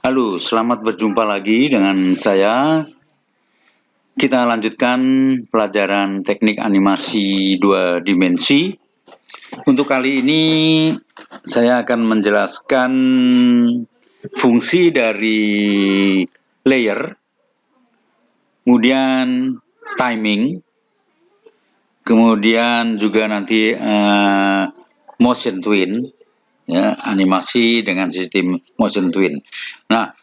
Halo, selamat berjumpa lagi dengan saya. Kita lanjutkan pelajaran teknik animasi 2 dimensi. Untuk kali ini saya akan menjelaskan fungsi dari layer, kemudian timing, kemudian juga nanti motion twin, ya, animasi dengan sistem motion twin. Nah,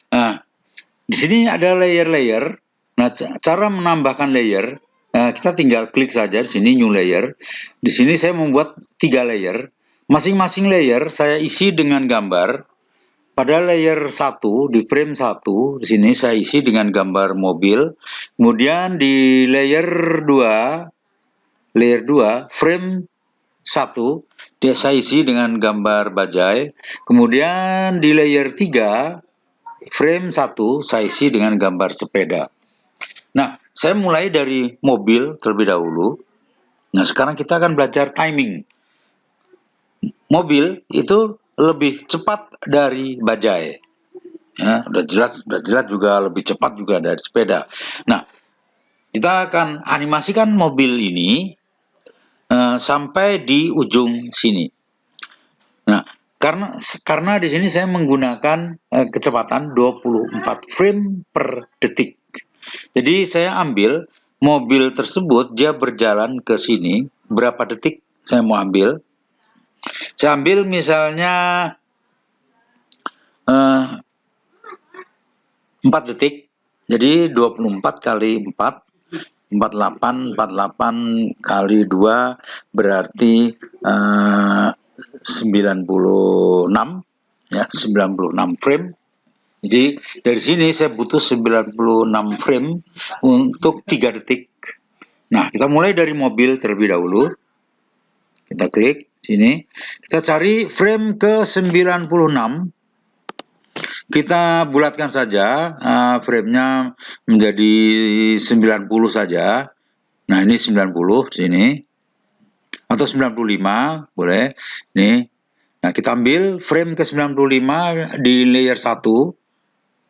di sini ada layer-layer. Nah, cara menambahkan layer, kita tinggal klik saja di sini new layer. Di sini saya membuat 3 layer. Masing-masing layer saya isi dengan gambar. Pada layer 1 di frame 1 di sini saya isi dengan gambar mobil. Kemudian di layer 2 frame 1 saya isi dengan gambar bajai. Kemudian di layer 3 frame 1 saya isi dengan gambar sepeda. Nah, saya mulai dari mobil terlebih dahulu. Nah, sekarang kita akan belajar timing. Mobil itu lebih cepat dari bajai. Ya, udah jelas juga lebih cepat juga dari sepeda. Nah, kita akan animasikan mobil ini sampai di ujung sini. Nah, karena di sini saya menggunakan kecepatan 24 frame per detik. Jadi saya ambil mobil tersebut, dia berjalan ke sini, berapa detik saya mau ambil. Saya ambil misalnya 4 detik, jadi 24 kali 4, 48 kali 2 berarti 96, ya, 96 frame. Jadi dari sini saya butuh 96 frame untuk 3 detik. Nah, kita mulai dari mobil terlebih dahulu. Kita klik sini. Kita cari frame ke 96. Kita bulatkan saja frame-nya menjadi 90 saja. Nah, ini 90 di sini. Atau 95, boleh. Nih. Nah, kita ambil frame ke 95 di layer 1.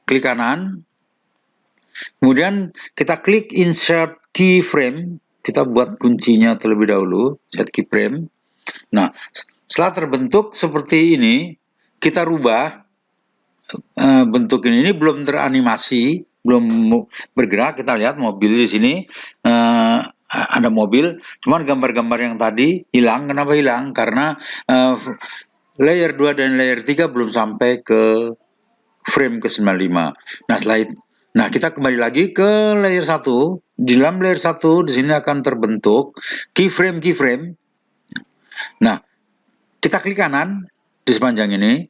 Klik kanan. Kemudian kita klik insert keyframe. Kita buat kuncinya terlebih dahulu, set keyframe. Nah, setelah terbentuk seperti ini, kita rubah bentuk ini belum teranimasi, belum bergerak. Kita lihat mobil di sini, ada mobil, cuman gambar-gambar yang tadi hilang. Kenapa hilang? Karena layer 2 dan layer 3 belum sampai ke frame ke 95. Nah, setelah itu, kita kembali lagi ke layer 1. Di dalam layer 1 di sini akan terbentuk keyframe. Nah, kita klik kanan di sepanjang ini.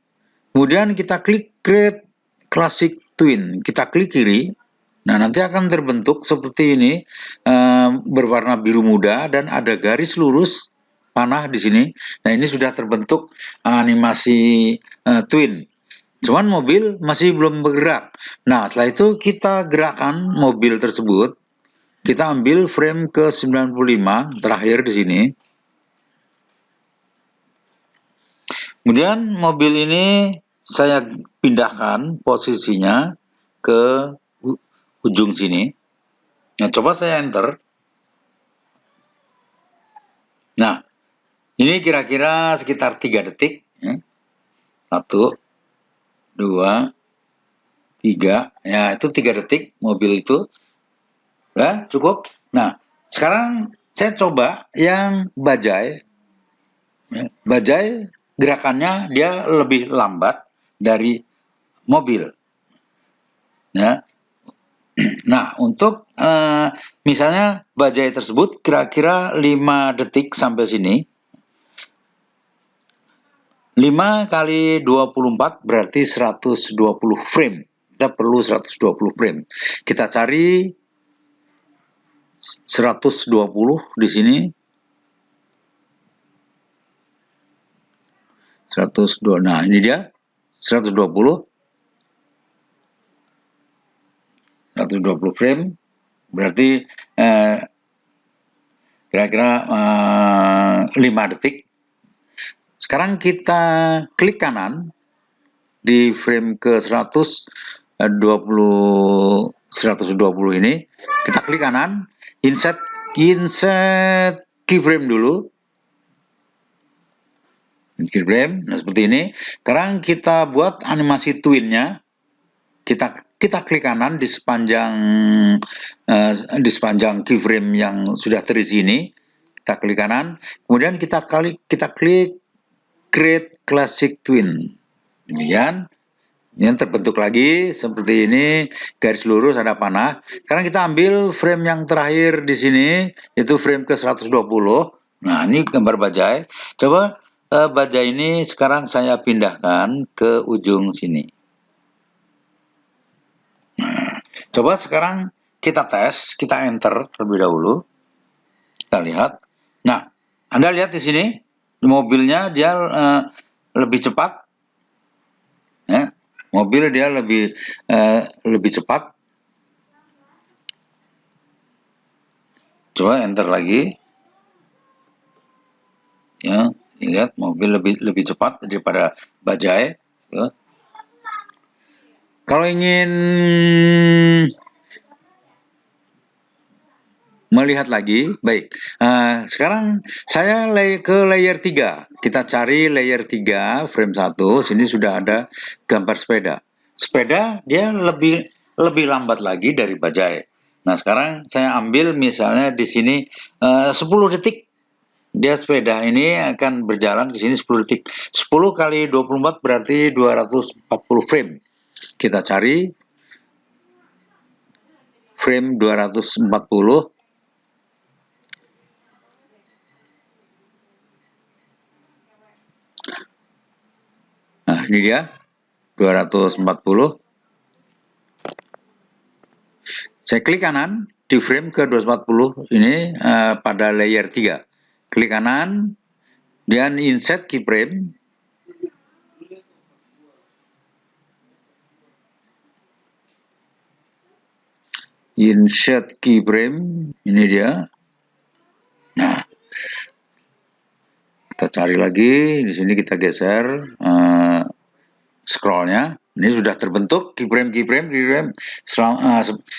Kemudian kita klik create classic twin. Kita klik kiri. Nah, nanti akan terbentuk seperti ini, berwarna biru muda dan ada garis lurus panah di sini. Nah, ini sudah terbentuk animasi twin. Cuman mobil masih belum bergerak. Nah, setelah itu kita gerakkan mobil tersebut. Kita ambil frame ke 95 terakhir di sini. Kemudian mobil ini saya pindahkan posisinya ke ujung sini. Nah, coba saya enter. Nah, ini kira-kira sekitar 3 detik. 1, 2, 3. Ya, itu 3 detik mobil itu. Ya, cukup. Nah, sekarang saya coba yang bajai. Bajai gerakannya dia lebih lambat dari mobil. Ya. Nah, untuk misalnya bajai tersebut kira-kira 5 detik sampai sini. 5 kali 24 berarti 120 frame. Kita perlu 120 frame. Kita cari 120 di sini. 102. Nah, ini dia 120. 120 frame. Berarti kira-kira 5 detik. Sekarang kita klik kanan. di frame ke 120 ini, kita klik kanan, insert keyframe dulu. Keyframe, nah seperti ini. Sekarang kita buat animasi twinnya. Kita klik kanan di sepanjang keyframe yang sudah terisi ini. Kita klik kanan, kemudian kita klik create classic twin. Demikian. Ini terbentuk lagi seperti ini, garis lurus ada panah. Sekarang kita ambil frame yang terakhir di sini, yaitu frame ke 120. Nah, ini gambar bajai. Coba bajai ini sekarang saya pindahkan ke ujung sini. Nah, coba sekarang kita tes, kita enter terlebih dahulu. Kita lihat. Nah, Anda lihat di sini, mobilnya dia lebih cepat. Ya. Mobil dia lebih cepat. Coba enter lagi. Ya, lihat mobil lebih cepat daripada bajai. Ya. Kalau ingin melihat lagi, baik. Sekarang saya ke layer 3. Kita cari layer 3, frame 1. Sini sudah ada gambar sepeda. Sepeda dia lebih lambat lagi dari bajai. Nah, sekarang saya ambil misalnya di sini 10 detik. Dia sepeda ini akan berjalan di sini 10 detik. 10 kali 24 berarti 240 frame. Kita cari frame 240. Nah, ini dia 240. Saya klik kanan di frame ke 240 ini pada layer 3. Klik kanan dan insert keyframe. Insert keyframe, ini dia. Nah, kita cari lagi, di sini kita geser scrollnya. Ini sudah terbentuk keyframe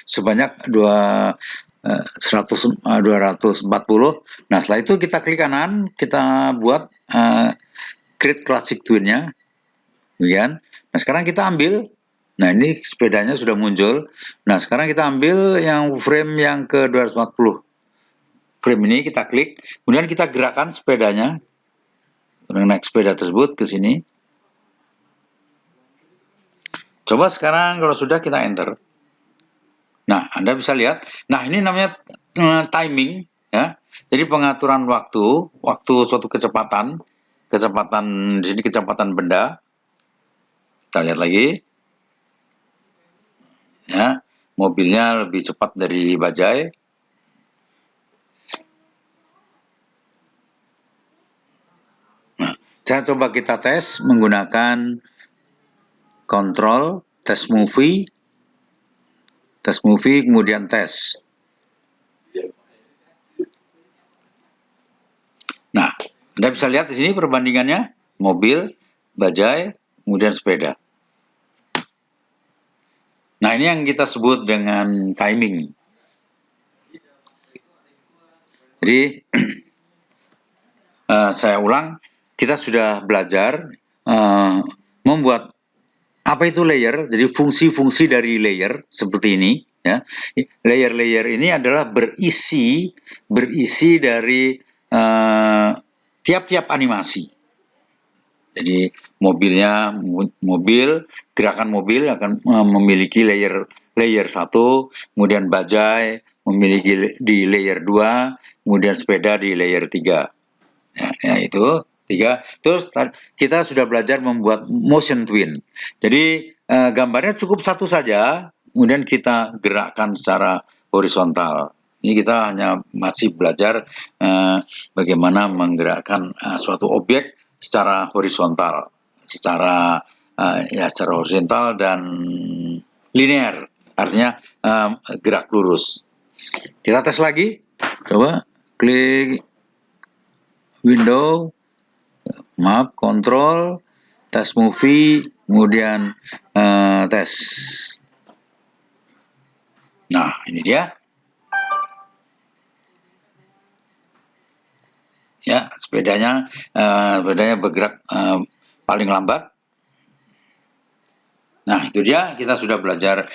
sebanyak 240. Nah, setelah itu kita klik kanan, kita buat create classic twin-nya. Nah, sekarang kita ambil. Nah, ini sepedanya sudah muncul. Nah, sekarang kita ambil yang frame yang ke 240. Frame ini kita klik, kemudian kita gerakkan sepedanya. Naik sepeda tersebut ke sini. Coba sekarang kalau sudah kita enter. Nah, Anda bisa lihat. Nah, ini namanya timing, ya. Jadi pengaturan waktu suatu kecepatan di sini kecepatan benda. Kita lihat lagi. Ya, mobilnya lebih cepat dari bajai. Nah, saya coba kita tes menggunakan kontrol test movie, kemudian tes. Nah, Anda bisa lihat di sini perbandingannya mobil, bajai, kemudian sepeda. Nah, ini yang kita sebut dengan timing. Jadi, saya ulang, kita sudah belajar membuat apa itu layer. Jadi fungsi-fungsi dari layer seperti ini. Ya. Layer-layer ini adalah berisi dari tiap-tiap animasi. Jadi gerakan mobil akan memiliki layer 1, kemudian bajai memiliki di layer 2, kemudian sepeda di layer 3. Ya, itu 3. Terus kita sudah belajar membuat motion twin. Jadi gambarnya cukup satu saja, kemudian kita gerakkan secara horizontal. Ini kita hanya masih belajar bagaimana menggerakkan suatu objek secara horizontal, secara horizontal dan linear, artinya gerak lurus. Kita tes lagi, coba klik window, control, test movie, kemudian tes. Nah, ini dia. Ya, sepedanya bergerak paling lambat. Nah, itu dia, kita sudah belajar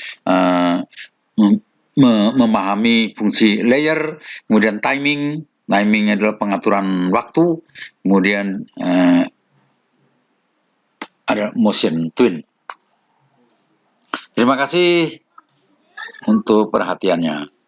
memahami fungsi layer, kemudian timing. Timing adalah pengaturan waktu, kemudian ada motion twin. Terima kasih untuk perhatiannya.